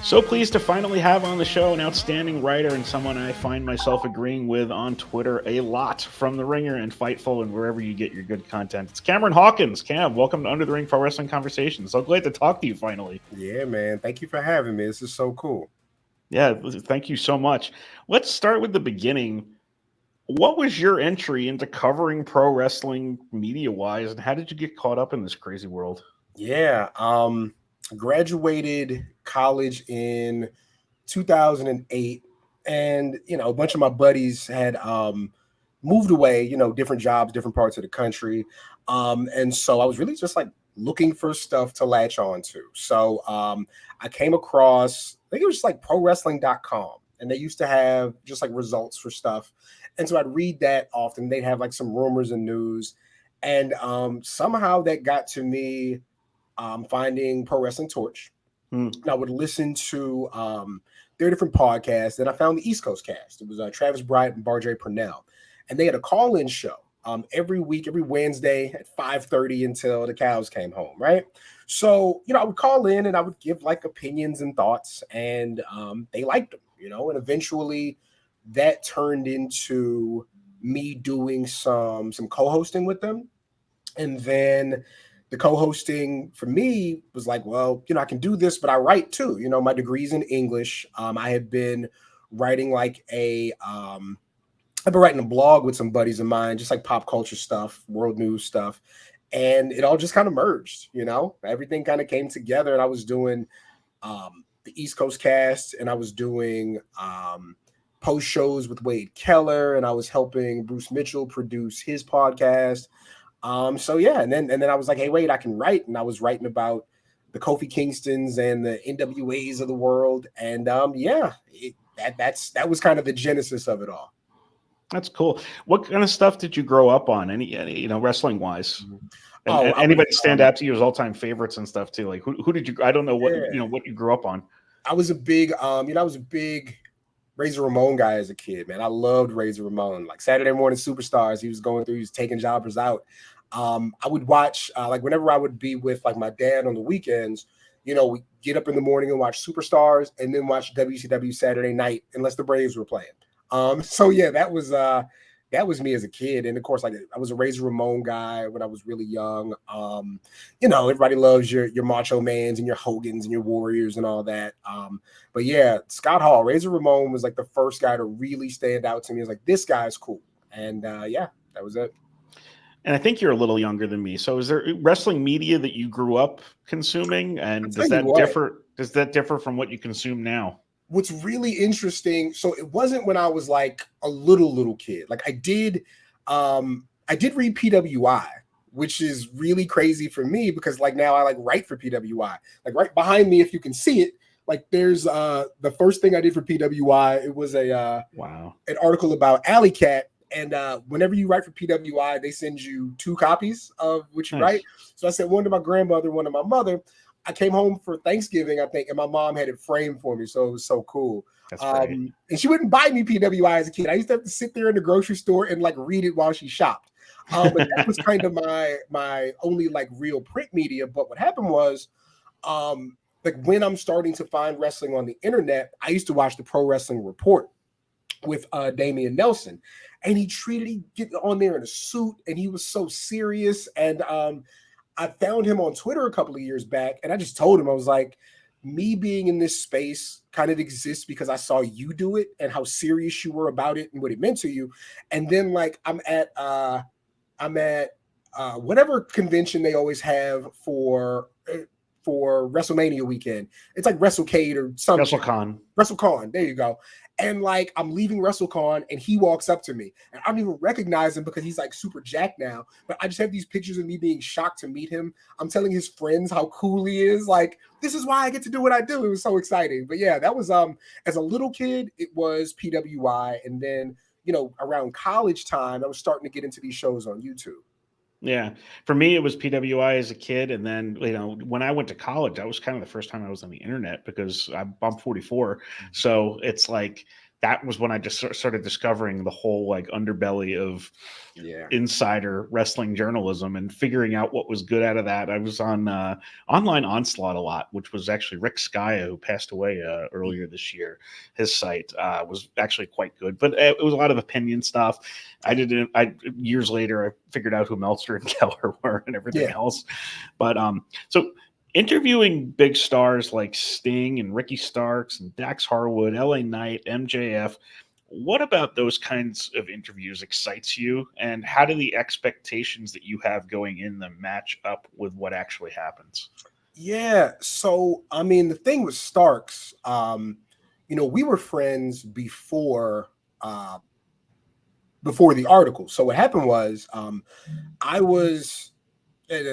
So pleased to finally have on the show an outstanding writer and someone I find myself agreeing with on Twitter a lot, from The Ringer and Fightful and wherever you get your good content. It's Cameron Hawkins. Cam, welcome to Under the Ring Pro Wrestling Conversations. So glad to talk to you finally. Yeah, man. Thank you for having me. This is so cool. Yeah, thank you so much. Let's start with the beginning. What was your entry into covering pro wrestling media-wise, and how did you get caught up in this crazy world? Yeah, graduated college in 2008, and a bunch of my buddies had moved away, different jobs, different parts of the country. And so I was really just like looking for stuff to latch on to. So I came across, I think it was just like prowrestling.com, and they used to have just like results for stuff. And so I'd read that often. They'd have like some rumors and news. And somehow that got to me finding Pro Wrestling Torch. And I would listen to their different podcasts. Then I found the East Coast cast. It was Travis Bryant and Barjay Purnell. And they had a call-in show every week, every Wednesday at 5:30 until the cows came home, right? So, I would call in and I would give like opinions and thoughts, and they liked them, and eventually that turned into me doing some co-hosting with them. And then the co-hosting for me was like, well, I can do this, but I write too. My degree's in English. I have been writing like I've been writing a blog with some buddies of mine, just like pop culture stuff, world news stuff. And it all just kind of merged, everything kind of came together. And I was doing the East Coast cast, and I was doing post shows with Wade Keller, and I was helping Bruce Mitchell produce his podcast. So yeah, and then I was like, hey, wait, I can write. And I was writing about the Kofi Kingstons and the NWAs of the world. And that was kind of the genesis of it all. That's cool. What kind of stuff did you grow up on? Any wrestling wise? And anybody stand out to you as all time favorites and stuff too? Like who did you? I don't know what what you grew up on. I was a big Razor Ramon guy as a kid, man. I loved Razor Ramon. Like Saturday Morning Superstars, he was taking jobbers out. I would watch like whenever I would be with like my dad on the weekends, we get up in the morning and watch Superstars and then watch WCW Saturday night, unless the Braves were playing. So yeah, that was me as a kid. And of course, like I was a Razor Ramon guy when I was really young. Everybody loves your Macho Mans and your Hogans and your Warriors and all that. But yeah, Scott Hall, Razor Ramon was like the first guy to really stand out to me. I was like, this guy's cool. And yeah, that was it. And I think you're a little younger than me. So is there wrestling media that you grew up consuming? And does that differ? Does that differ from what you consume now? What's really interesting, so it wasn't when I was like a little kid. Like I did read PWI, which is really crazy for me because like now I like write for PWI. Like right behind me, if you can see it, like there's the first thing I did for PWI. It was an article about Alley Cat. And whenever you write for PWI, they send you 2 copies of what you write. So I sent one to my grandmother, one to my mother. I came home for Thanksgiving, I think, and my mom had it framed for me. So it was so cool. That's great. And she wouldn't buy me PWI as a kid. I used to have to sit there in the grocery store and like read it while she shopped. But that was kind of my only like real print media. But what happened was like when I'm starting to find wrestling on the internet, I used to watch the Pro Wrestling Report with Damian Nelson. And he get on there in a suit, and he was so serious. And I found him on Twitter a couple of years back, and I just told him, I was like, me being in this space kind of exists because I saw you do it and how serious you were about it and what it meant to you. And then like I'm at whatever convention they always have for WrestleMania weekend. It's like WrestleCade or something. WrestleCon. There you go. And like I'm leaving WrestleCon and he walks up to me and I don't even recognize him because he's like super jacked now. But I just have these pictures of me being shocked to meet him. I'm telling his friends how cool he is. Like, this is why I get to do what I do. It was so exciting. But yeah, that was as a little kid, it was PWI. And then, around college time, I was starting to get into these shows on YouTube. Yeah. For me, it was PWI as a kid. And then, when I went to college, that was kind of the first time I was on the internet because I'm 44. So it's like that was when I just started discovering the whole like underbelly of insider wrestling journalism and figuring out what was good out of that. I was on Online Onslaught a lot, which was actually Rick Skaya, who passed away earlier this year. His site was actually quite good, but it was a lot of opinion stuff. Years later, I figured out who Meltzer and Keller were and everything else. But so interviewing big stars like Sting and Ricky Starks and Dax Harwood, LA Knight, MJF, what about those kinds of interviews excites you, and how do the expectations that you have going in them match up with what actually happens? Yeah. So, I mean, the thing with Starks, we were friends before the article. So what happened was,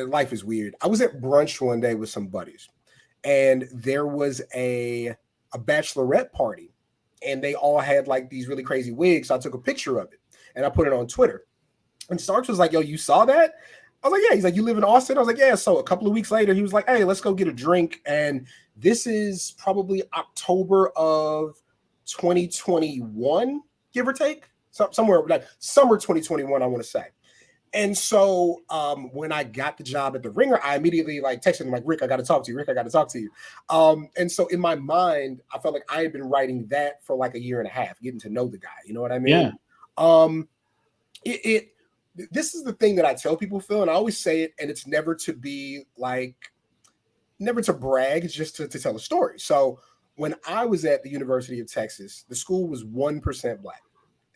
life is weird. I was at brunch one day with some buddies, and there was a bachelorette party, and they all had like these really crazy wigs. So I took a picture of it and I put it on Twitter. And Starks was like, "Yo, you saw that?" I was like, "Yeah." He's like, "You live in Austin?" I was like, "Yeah." So a couple of weeks later, he was like, "Hey, let's go get a drink." And this is probably October of 2021, give or take, somewhere like summer 2021, I want to say. And so when I got the job at the Ringer, I immediately like texted him like, "Rick, I got to talk to you. Rick, I got to talk to you." And so in my mind, I felt like I had been writing that for like a year and a half, getting to know the guy. You know what I mean? Yeah. This is the thing that I tell people, Phil, and I always say it, and it's never to brag. It's just to tell a story. So when I was at the University of Texas, the school was 1% Black,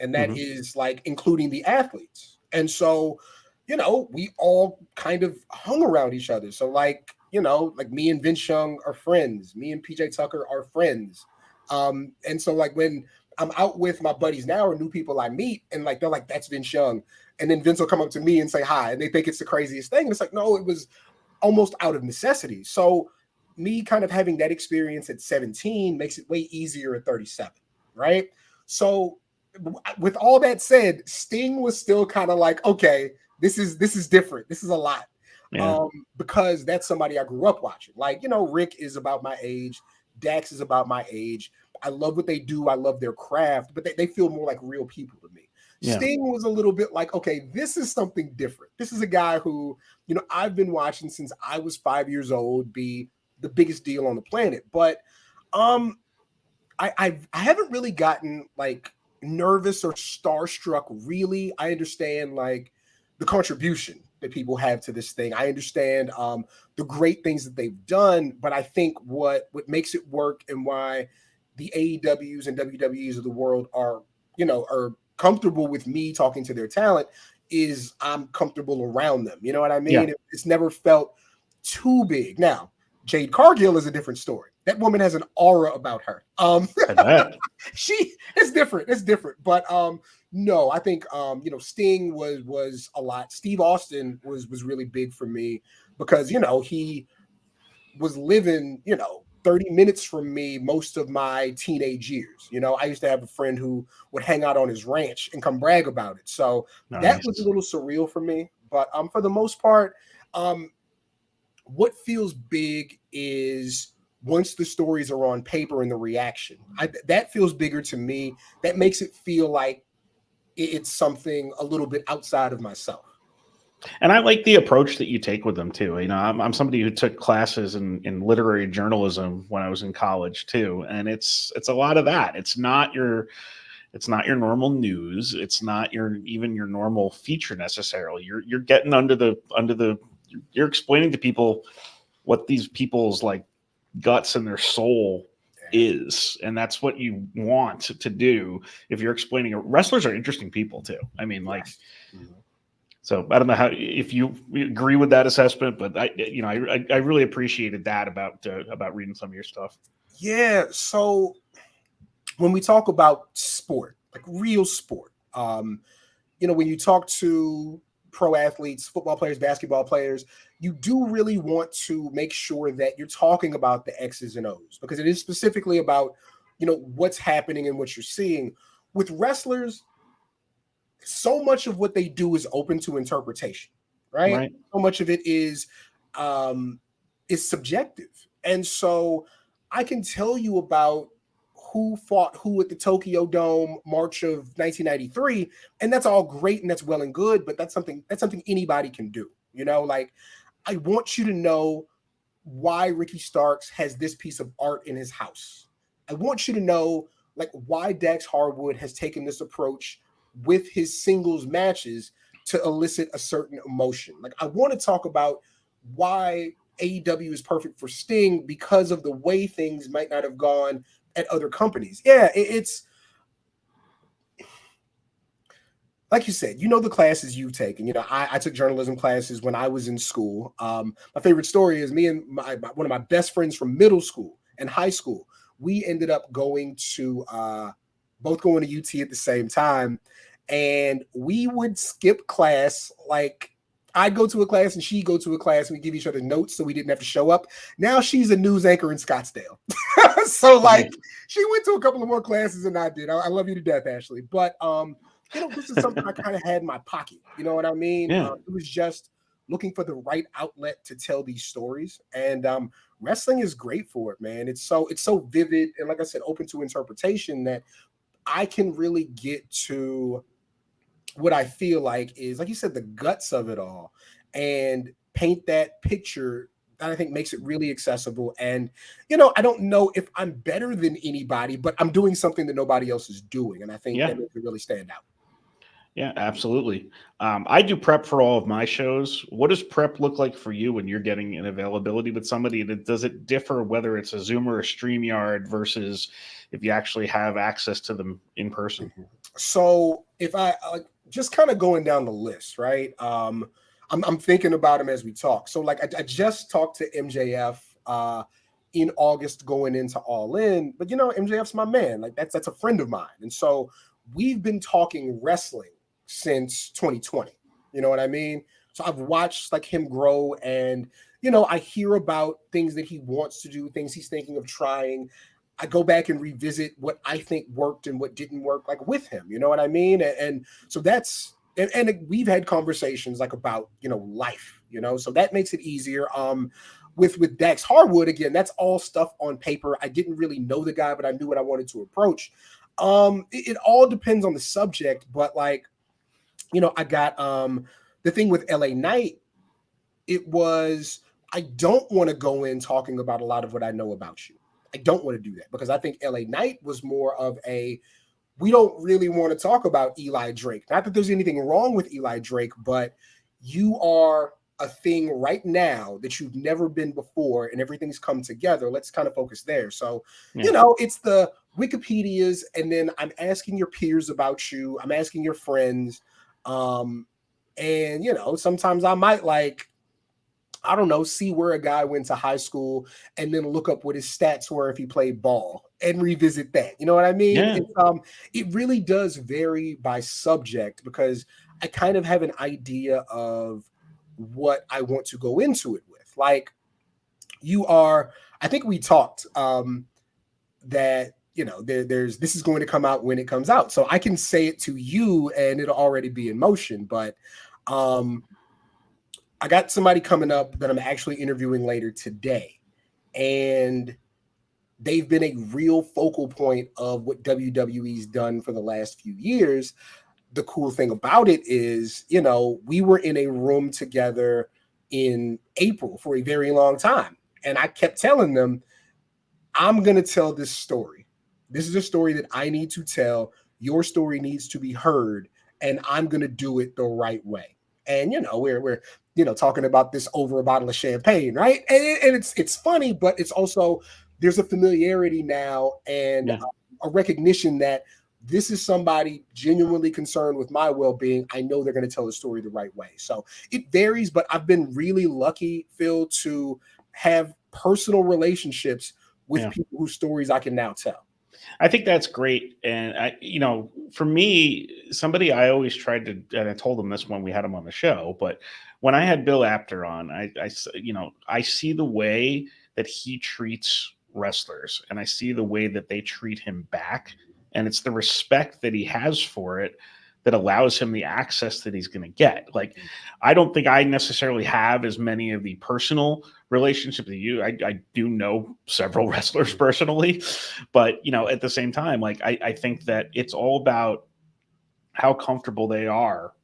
and that is like including the athletes. And so, we all kind of hung around each other. So like me and Vince Young are friends. Me and PJ Tucker are friends. And so like when I'm out with my buddies now or new people I meet, and like they're like, "That's Vince Young." And then Vince will come up to me and say hi, and they think it's the craziest thing. And it's like, no, it was almost out of necessity. So me kind of having that experience at 17 makes it way easier at 37, right? So with all that said, Sting was still kind of like, okay, this is different. This is a lot. Yeah. Because that's somebody I grew up watching. Like, Rick is about my age. Dax is about my age. I love what they do. I love their craft, but they feel more like real people to me. Yeah. Sting was a little bit like, okay, this is something different. This is a guy who, I've been watching since I was 5 years old, be the biggest deal on the planet. But I haven't really gotten like nervous or starstruck, really. I understand like the contribution that people have to this thing. I understand the great things that they've done, but I think what makes it work and why the AEWs and WWEs of the world are comfortable with me talking to their talent is I'm comfortable around them. You know what I mean? Yeah. It's never felt too big. Now, Jade Cargill is a different story. That woman has an aura about her. It's different. It's different. But no, I think Sting was a lot. Steve Austin was really big for me because he was living 30 minutes from me most of my teenage years. I used to have a friend who would hang out on his ranch and come brag about it. So that was a little surreal for me. But for the most part, what feels big is once the stories are on paper and the reaction. That feels bigger to me. That makes it feel like it's something a little bit outside of myself. And I like the approach that you take with them too. I'm somebody who took classes in literary journalism when I was in college too, and it's a lot of that. It's not your normal news. It's not even your normal feature necessarily. You're getting you're explaining to people what these people's like guts and their soul is, and that's what you want to do if you're explaining it. Wrestlers are interesting people too. I mean, like. Mm-hmm. So I don't know if you agree with that assessment, but I really appreciated that about reading some of your stuff. Yeah. So when we talk about sport, like real sport, when you talk to pro athletes, football players, basketball players, you do really want to make sure that you're talking about the X's and O's because it is specifically about, what's happening and what you're seeing. With wrestlers, so much of what they do is open to interpretation, right? So much of it is subjective. And so I can tell you about who fought who at the Tokyo Dome March of 1993, and that's all great and that's well and good, but that's something anybody can do. Like I want you to know why Ricky Starks has this piece of art in his house. I want you to know like why Dax Harwood has taken this approach with his singles matches to elicit a certain emotion. Like I want to talk about why AEW is perfect for Sting because of the way things might not have gone at other companies. Yeah, it's like you said, the classes you've taken. I took journalism classes when I was in school. My favorite story is me and one of my best friends from middle school and high school. We ended up going to both going to UT at the same time, and we would skip class. Like I'd go to a class and she'd go to a class, and we give each other notes so we didn't have to show up. Now she's a news anchor in Scottsdale. So like she went to a couple of more classes than I did. I love you to death, Ashley. But this is something I kind of had in my pocket. You know what I mean? Yeah. It was just looking for the right outlet to tell these stories. And wrestling is great for it, man. It's so vivid and, like I said, open to interpretation that I can really get to what I feel like is, like you said, the guts of it all and paint that picture that I think makes it really accessible. And, I don't know if I'm better than anybody, but I'm doing something that nobody else is doing. And I think that makes it really stand out. Yeah, absolutely. I do prep for all of my shows. What does prep look like for you when you're getting an availability with somebody? Does it differ whether it's a Zoom or a StreamYard versus if you actually have access to them in person? So if I just kind of going down the list, right? I'm thinking about them as we talk. So like I just talked to MJF in August going into All In, but MJF's my man. Like that's a friend of mine, and so we've been talking wrestling since 2020. You know what I mean? So I've watched like him grow, and I hear about things that he wants to do, things he's thinking of trying. I go back and revisit what I think worked and what didn't work, like with him. You know what I mean? And so that's and we've had conversations like about life. So that makes it easier. With Dax Harwood, again, that's all stuff on paper. I didn't really know the guy, but I knew what I wanted to approach. It all depends on the subject, but like, I got the thing with LA Knight. It was, I don't want to go in talking about a lot of what I know about you. I don't want to do that because I think LA Knight was more of we don't really want to talk about Eli Drake. Not that there's anything wrong with Eli Drake, but you are a thing right now that you've never been before, and everything's come together. Let's kind of focus there. So, it's the Wikipedias, and then I'm asking your peers about you. I'm asking your friends. And, sometimes I might I don't know, see where a guy went to high school and then look up what his stats were if he played ball and revisit that. You know what I mean? Yeah. It really does vary by subject because I kind of have an idea of what I want to go into it with. Like I think we talked that, this is going to come out when it comes out. So I can say it to you and it'll already be in motion. But I got somebody coming up that I'm actually interviewing later today, and they've been a real focal point of what WWE's done for the last few years. The cool thing about it is, we were in a room together in April for a very long time. And I kept telling them, I'm going to tell this story. This is a story that I need to tell. Your story needs to be heard, and I'm going to do it the right way. And, we're talking about this over a bottle of champagne, right? And it's funny, but it's also, there's a familiarity now and a recognition that this is somebody genuinely concerned with my well-being. I know they're going to tell the story the right way. So it varies, but I've been really lucky, Phil, to have personal relationships with people whose stories I can now tell. I think that's great. And for me, somebody I always tried to, and I told him this when we had him on the show, but when I had Bill Apter on, I see the way that he treats wrestlers, and I see the way that they treat him back, and it's the respect that he has for it. that allows him the access that he's going to get. Like, I don't think I necessarily have as many of the personal relationships as you. I do know several wrestlers personally, but at the same time, like I think that it's all about how comfortable they are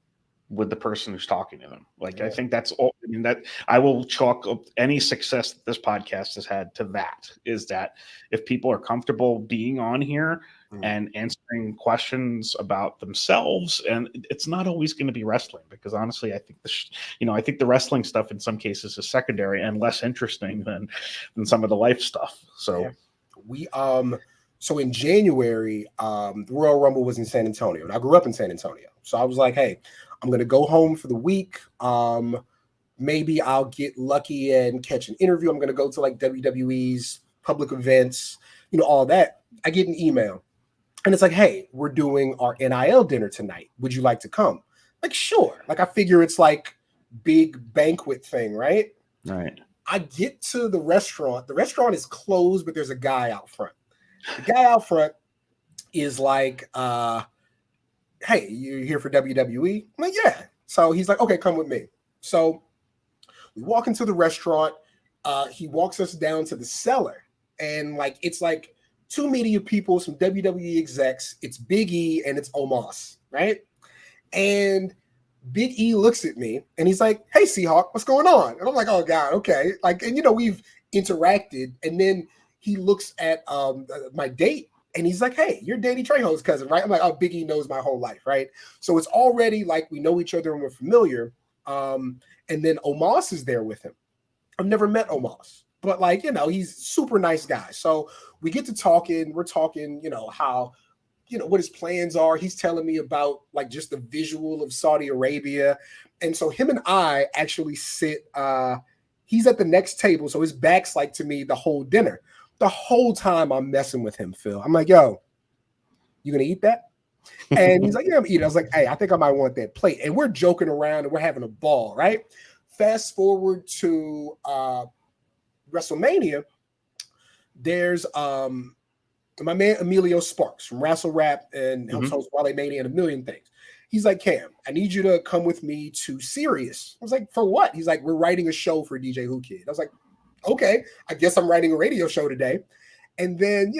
with the person who's talking to them. Like, I think that's all. I mean, that I will chalk up any success that this podcast has had to that, is that if people are comfortable being on here and answering questions about themselves, and it's not always going to be wrestling, because honestly, I think I think the wrestling stuff in some cases is secondary and less interesting than some of the life stuff. So we so in January, the Royal Rumble was in San Antonio, and I grew up in San Antonio. So I was like, hey, I'm going to go home for the week. Maybe I'll get lucky and catch an interview. I'm going to go to like WWE's public events, all that. I get an email and it's like, hey, we're doing our NIL dinner tonight. Would you like to come? Like, sure. Like, I figure it's like big banquet thing, right? Right. I get to the restaurant. The restaurant is closed, but there's a guy out front. The guy out front is like, hey, you're here for WWE? I'm like, yeah. So he's like, okay, come with me. So we walk into the restaurant. He walks us down to the cellar. And like, it's like two media people, some WWE execs. It's Big E and it's Omos, right? And Big E looks at me and he's like, hey, Seahawk, what's going on? And I'm like, oh, God, okay. Like, and we've interacted. And then he looks at my date. And he's like, hey, you're Danny Trejo's cousin, right? I'm like, oh, Big E knows my whole life, right? So it's already like we know each other and we're familiar. And then Omos is there with him. I've never met Omos, but like, he's a super nice guy. So we get to talking. We're talking, how, what his plans are. He's telling me about like just the visual of Saudi Arabia. And so him and I actually sit, he's at the next table. So his back's like to me the whole dinner. The whole time I'm messing with him, Phil. I'm like, yo, you gonna eat that? And he's like, yeah, I'm eating. I was like, hey, I think I might want that plate. And we're joking around and we're having a ball, right? Fast forward to WrestleMania. There's my man Emilio Sparks from Wrestle Rap and helps host Wale Mania and a million things. He's like, Cam, I need you to come with me to Sirius. I was like, for what? He's like, we're writing a show for DJ Who Kid. I was like, okay, I guess I'm writing a radio show today. And then,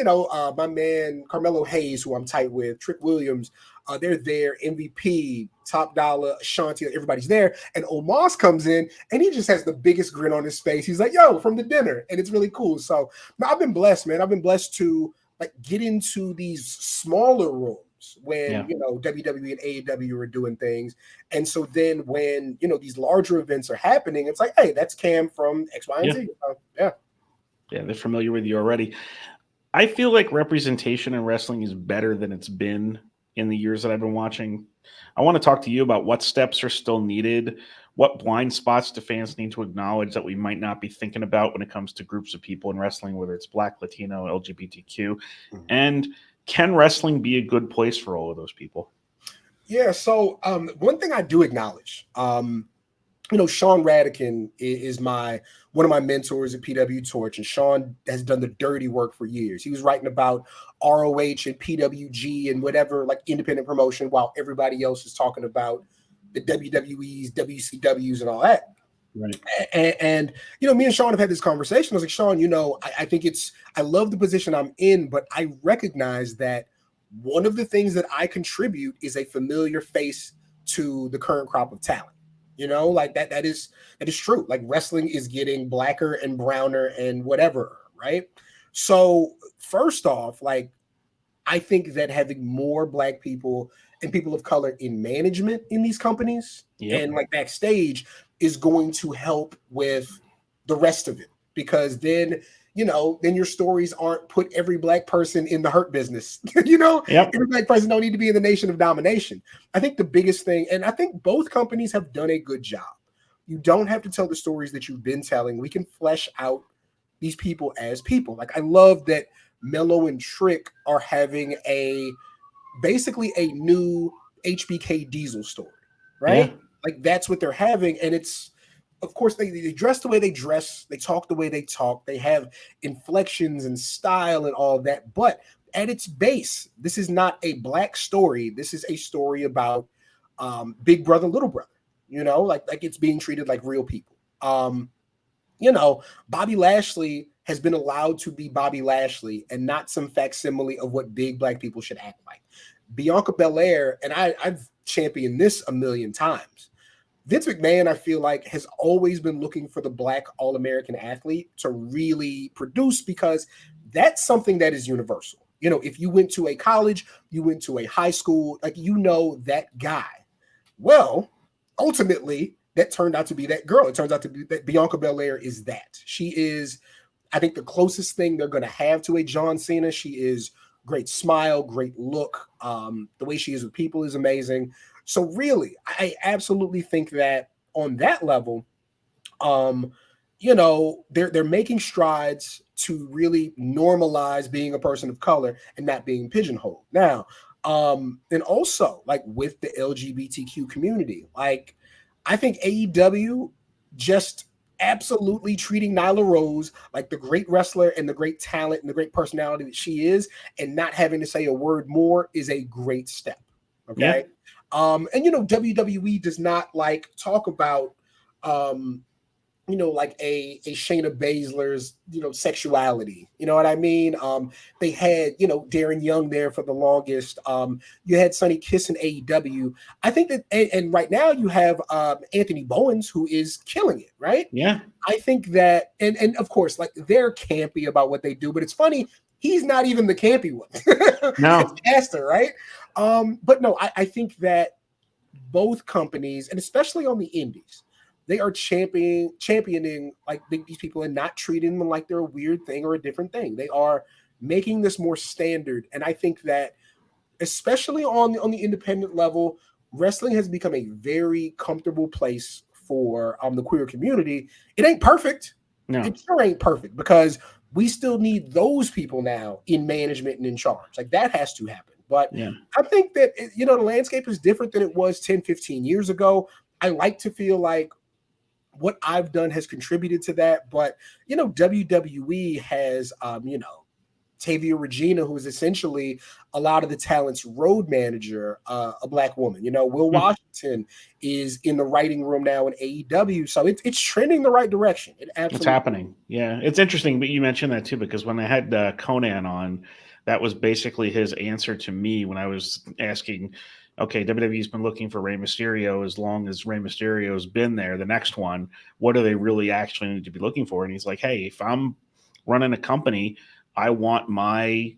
my man Carmelo Hayes, who I'm tight with, Trick Williams, they're there, MVP, Top Dollar, Ashanti, everybody's there. And Omos comes in and he just has the biggest grin on his face. He's like, yo, from the dinner. And it's really cool. So I've been blessed, man. I've been blessed to like get into these smaller rooms when, WWE and AEW are doing things. And so then when, these larger events are happening, it's like, hey, that's Cam from X, Y, and Z. Yeah, they're familiar with you already. I feel like representation in wrestling is better than it's been in the years that I've been watching. I want to talk to you about what steps are still needed. What blind spots do fans need to acknowledge that we might not be thinking about when it comes to groups of people in wrestling, whether it's Black, Latino, LGBTQ? And can wrestling be a good place for all of those people? Yeah, so one thing I do acknowledge, Sean Radican is one of my mentors at PW Torch, and Sean has done the dirty work for years. He was writing about ROH and PWG and whatever, like independent promotion, while everybody else is talking about the WWEs, WCWs, and all that. Right. And me and Sean have had this conversation. I was like, Sean, I think I love the position I'm in, but I recognize that one of the things that I contribute is a familiar face to the current crop of talent. Like that is true. Like wrestling is getting blacker and browner and whatever, right? So first off, like I think that having more Black people and people of color in management in these companies and like backstage is going to help with the rest of it, because then your stories aren't put every Black person in the hurt business. Every Black person don't need to be in the nation of domination. I think the biggest thing, and I think both companies have done a good job. You don't have to tell the stories that you've been telling. We can flesh out these people as people. Like I love that Mello and Trick are having basically a new HBK Diesel story, right? Yeah. Like that's what they're having. And it's, of course, they dress the way they dress. They talk the way they talk. They have inflections and style and all that. But at its base, this is not a Black story. This is a story about big brother, little brother, like it's being treated like real people. Bobby Lashley has been allowed to be Bobby Lashley and not some facsimile of what big black people should act like. Bianca Belair, and I've championed this a million times. Vince McMahon, I feel like, has always been looking for the black All-American athlete to really produce, because that's something that is universal. If you went to a college, you went to a high school, like, that guy. Well, ultimately, that turned out to be that girl. It turns out to be that Bianca Belair is that. She is, I think, the closest thing they're going to have to a John Cena. She is great smile, great look. The way she is with people is amazing. So really, I absolutely think that on that level, they're making strides to really normalize being a person of color and not being pigeonholed. Now, and also, like, with the LGBTQ community, like, I think AEW just absolutely treating Nyla Rose like the great wrestler and the great talent and the great personality that she is, and not having to say a word more, is a great step. Okay. Yeah. And WWE does not like talk about like a Shayna Baszler's, sexuality. You know what I mean? They had, Darren Young there for the longest. You had Sonny Kiss in AEW. I think that, and right now you have Anthony Bowens, who is killing it, right? Yeah. I think that, and of course, like, they're campy about what they do, but it's funny, he's not even the campy one. No. It's Caster, right? But no, I think that both companies, and especially on the indies, they are championing like these people and not treating them like they're a weird thing or a different thing. They are making this more standard. And I think that, especially on the independent level, wrestling has become a very comfortable place for the queer community. It ain't perfect. No. It sure ain't perfect, because we still need those people now in management and in charge. Like, that has to happen. But Yeah. I think that, the landscape is different than it was 10, 15 years ago. I like to feel like what I've done has contributed to that. But, WWE has, Tavia Regina, who is essentially a lot of the talent's road manager, a black woman. Will Washington is in the writing room now in AEW. So it's trending the right direction. It's happening. Yeah. It's interesting, but you mentioned that too, because when I had Conan on, that was basically his answer to me when I was asking, okay, WWE's been looking for Rey Mysterio as long as Rey Mysterio's been there. The next one, what do they really actually need to be looking for? And he's like, hey, if I'm running a company, I want my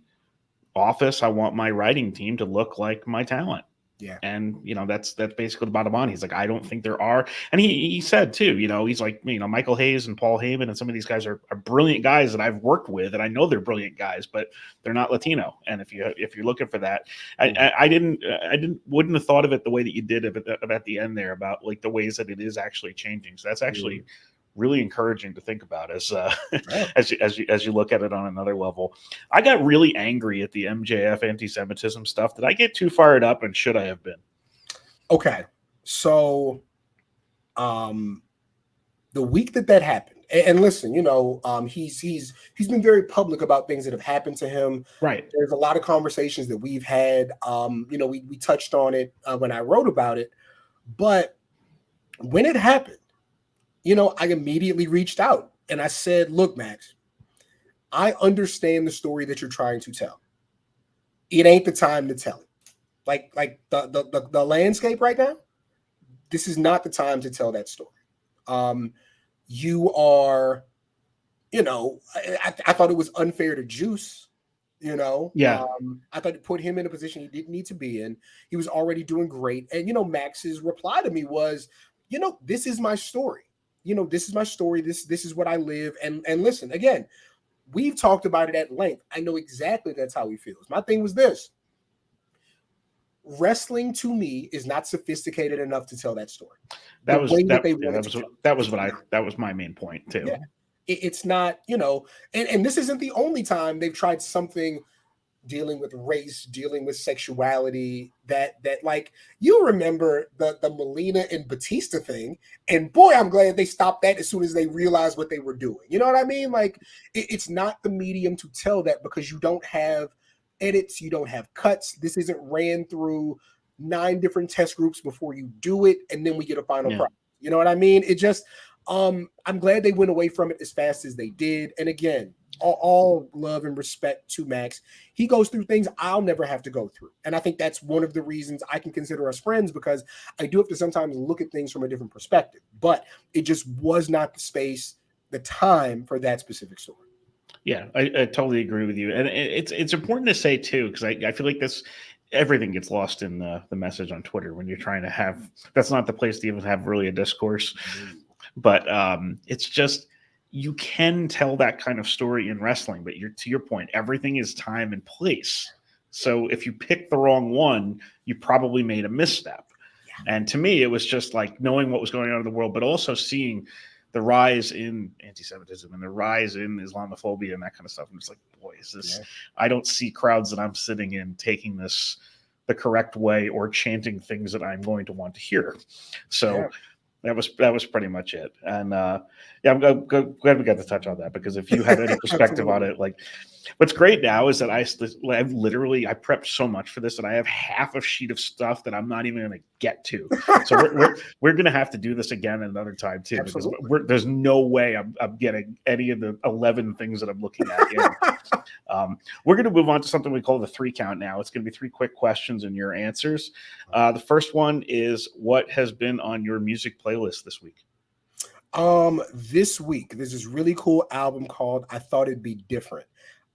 office, I want my writing team to look like my talent. Yeah. And, that's basically the bottom line. He's like, I don't think there are. And he said too, he's like, Michael Hayes and Paul Heyman and some of these guys are brilliant guys that I've worked with, and I know they're brilliant guys, but they're not Latino. And if you're looking for that, I wouldn't have thought of it the way that you did about the end there, about like the ways that it is actually changing. So that's actually really encouraging to think about as as you look at it on another level. I got really angry at the MJF anti-Semitism stuff. Did I get too fired up, and should I have been? Okay, so the week that happened, and listen, he's been very public about things that have happened to him. Right. There's a lot of conversations that we've had. We touched on it when I wrote about it, but when it happened, I immediately reached out and I said, look, Max, I understand the story that you're trying to tell. It ain't the time to tell it. Like the landscape right now, this is not the time to tell that story. You are, I thought it was unfair to Juice. Yeah. I thought it put him in a position he didn't need to be in. He was already doing great. And, Max's reply to me was, this is my story. This is my story. This is what I live. And listen, again, we've talked about it at length. I know exactly that's how he feels. My thing was this: wrestling to me is not sophisticated enough to tell that story. That was my main point too. Yeah. It's not, and this isn't the only time they've tried something dealing with race, dealing with sexuality, that like, you remember the Melina and Batista thing, and boy, I'm glad they stopped that as soon as they realized what they were doing. You know what I mean? Like, it's not the medium to tell that, because you don't have edits, you don't have cuts. This isn't ran through 9 different test groups before you do it, and then we get a final Yeah. product. You know what I mean? It just, I'm glad they went away from it as fast as they did. And again, all love and respect to Max. He goes through things I'll never have to go through. And I think that's one of the reasons I can consider us friends, because I do have to sometimes look at things from a different perspective. But it just was not the space, the time for that specific story. Yeah, I totally agree with you. And it's important to say, too, because I feel like everything gets lost in the message on Twitter when you're trying to have, that's not the place to even have really a discourse. But it's just, you can tell that kind of story in wrestling, but to your point, everything is time and place. So if you pick the wrong one, you probably made a misstep. Yeah. And to me, it was just like knowing what was going on in the world, but also seeing the rise in anti-Semitism and the rise in Islamophobia and that kind of stuff. I'm just like, boy, is this, yeah. I don't see crowds that I'm sitting in taking this the correct way or chanting things that I'm going to want to hear. So yeah. That was pretty much it. And yeah, I'm glad we got to touch on that, because if you had any perspective on it, like, what's great now is that I prepped so much for this, and I have half a sheet of stuff that I'm not even going to get to. So we're going to have to do this again another time too, because there's no way I'm getting any of the 11 things that I'm looking at. We're going to move on to something we call the 3 count now. It's going to be 3 quick questions and your answers. The first one is, what has been on your music playlist this week? This week, there's this really cool album called I Thought It'd Be Different,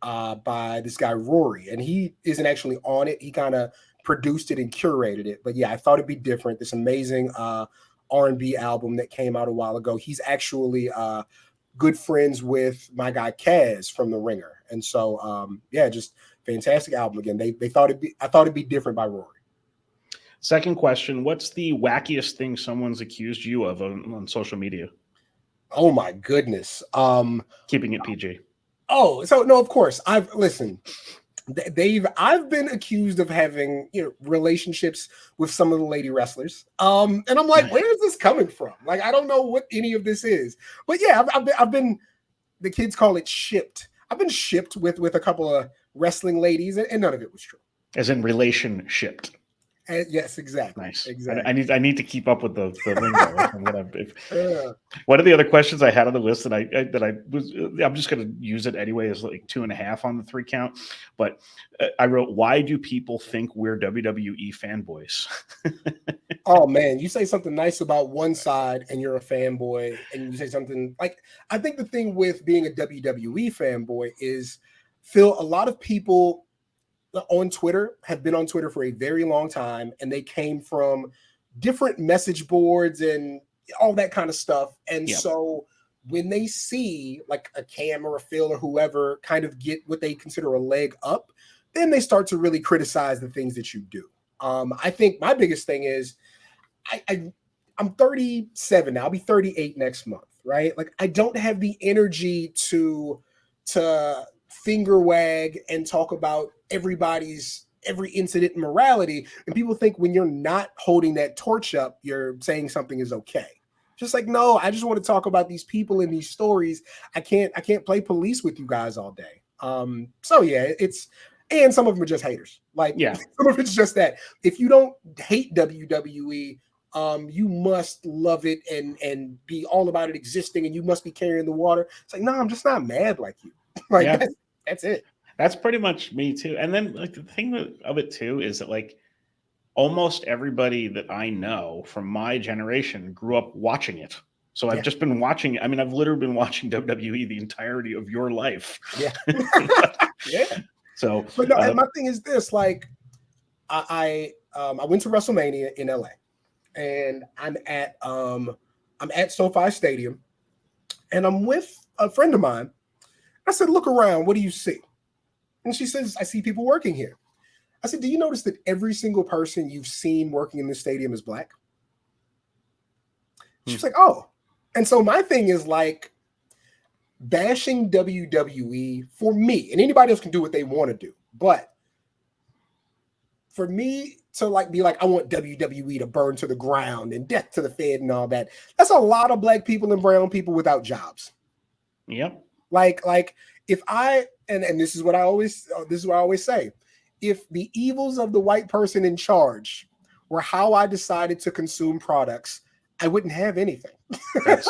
by this guy Rory, and he isn't actually on it. He kind of produced it and curated it. But yeah, I Thought It'd Be Different. This amazing R&B album that came out a while ago. He's actually good friends with my guy Kaz from The Ringer, and so yeah, just fantastic album. Again, I Thought It'd Be Different by Rory. Second question: what's the wackiest thing someone's accused you of on social media? Oh my goodness! Keeping it PG. Oh, so no, of course. I've been accused of having, relationships with some of the lady wrestlers. And I'm like, where is this coming from? Like, I don't know what any of this is. But yeah, I've been, the kids call it shipped. I've been shipped with a couple of wrestling ladies, and none of it was true. As in relation shipped. Yes, exactly. Nice. Exactly. I need to keep up with the lingo. One of the other questions I had on the list I'm just going to use it anyway, is like 2.5 on the 3 count. But I wrote, why do people think we're WWE fanboys? Oh man, you say something nice about one side and you're a fanboy, and you say something like, I think the thing with being a WWE fanboy is, Phil, a lot of people on Twitter have been on Twitter for a very long time, and they came from different message boards and all that kind of stuff. And so when they see like a Cam or a Phil or whoever kind of get what they consider a leg up, then they start to really criticize the things that you do. I think my biggest thing is I'm 37 now. I'll be 38 next month, right? Like, I don't have the energy to finger wag and talk about every incident and morality. And people think when you're not holding that torch up, you're saying something is okay. Just like, no, I just want to talk about these people and these stories. I can't play police with you guys all day. So yeah, and some of them are just haters. Like, some of it's just that if you don't hate WWE, you must love it and be all about it existing, and you must be carrying the water. It's like, no, I'm just not mad like you. Like, that's it. That's pretty much me too. And then, like, the thing of it too is that, like, almost everybody that I know from my generation grew up watching it. So I've just been watching. I mean, I've literally been watching WWE the entirety of your life. Yeah. Yeah. So, but no, and my thing is this: like, I went to WrestleMania in LA, and I'm at SoFi Stadium, and I'm with a friend of mine. I said, "Look around. What do you see?" And she says, "I see people working here." I said, "Do you notice that every single person you've seen working in this stadium is black?" She's like, "Oh." And so my thing is, like, bashing WWE for me, and anybody else can do what they want to do, but for me to, like, be like, I want WWE to burn to the ground and death to the Fed and all that, that's a lot of black people and brown people without jobs. Yep. Like if I and this is what I always say, if the evils of the white person in charge were how I decided to consume products, I wouldn't have anything. That's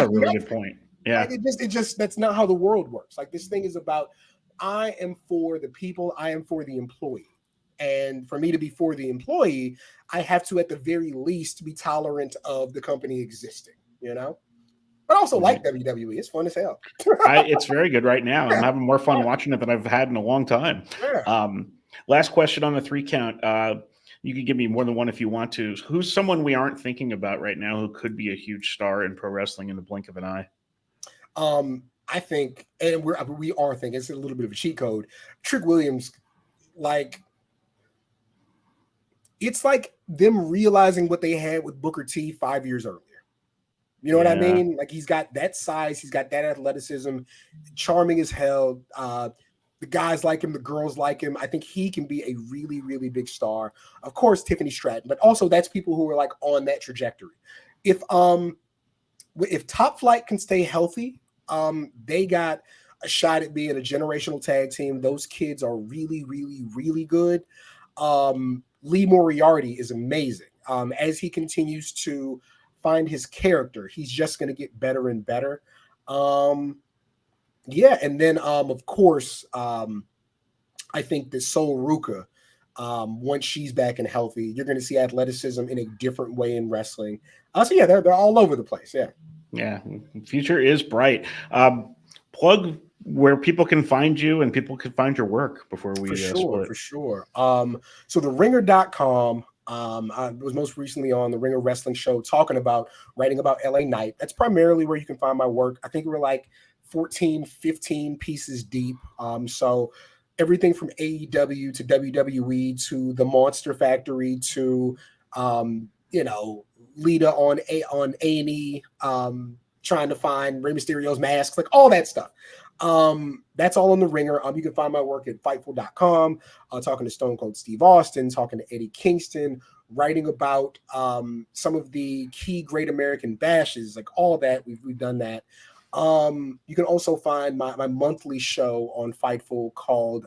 a really good point. Yeah. Like it just that's not how the world works. Like this thing is about I am for the people, I am for the employee. And for me to be for the employee, I have to at the very least be tolerant of the company existing, you know? But I also like WWE. It's fun as hell. It's very good right now. I'm having more fun watching it than I've had in a long time. Yeah. Last question on the 3 count. You can give me more than one if you want to. Who's someone we aren't thinking about right now who could be a huge star in pro wrestling in the blink of an eye? I think, and we are thinking, it's a little bit of a cheat code. Trick Williams, like, it's like them realizing what they had with Booker T 5 years earlier. You know what I mean? Like he's got that size, he's got that athleticism, charming as hell. The guys like him, the girls like him. I think he can be a really, really big star. Of course, Tiffany Stratton, but also that's people who are like on that trajectory. If Top Flight can stay healthy, they got a shot at being a generational tag team. Those kids are really, really, really good. Lee Moriarty is amazing. As he continues to find his character, he's just going to get better and better. Yeah, and then of course, I think that Sol Ruka, once she's back and healthy, you're going to see athleticism in a different way in wrestling. So yeah, they're all over the place. Yeah. Yeah, future is bright. Plug where people can find you and people can find your work before we split. For sure. So theringer.com. I was most recently on the Ringer Wrestling Show writing about LA Knight. That's primarily where you can find my work. I think we're like 14, 15 pieces deep. So everything from AEW to WWE to the Monster Factory to Lita on A&E, trying to find Rey Mysterio's masks, like all that stuff. That's all on the Ringer. You can find my work at Fightful.com, talking to Stone Cold Steve Austin, talking to Eddie Kingston, writing about some of the key Great American Bashes, like all that. We've done that. You can also find my monthly show on Fightful called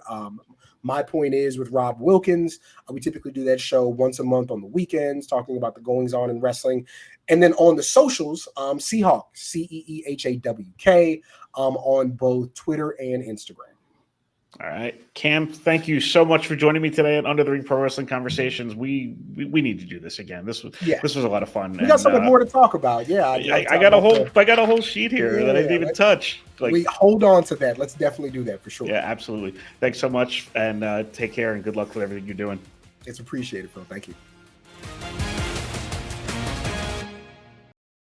My Point Is with Rob Wilkins. We typically do that show once a month on the weekends, talking about the goings on in wrestling. And then on the socials, Seahawk, CEEHAWK, on both Twitter and Instagram. All right, Cam, thank you so much for joining me today at Under the Ring Pro Wrestling Conversations. We need to do this again. This was a lot of fun. We got something more to talk about. Yeah, I got a whole sheet here that I didn't even touch. We hold on to that. Let's definitely do that for sure. Yeah, absolutely. Thanks so much, and take care and good luck with everything you're doing. It's appreciated, Phil. Thank you.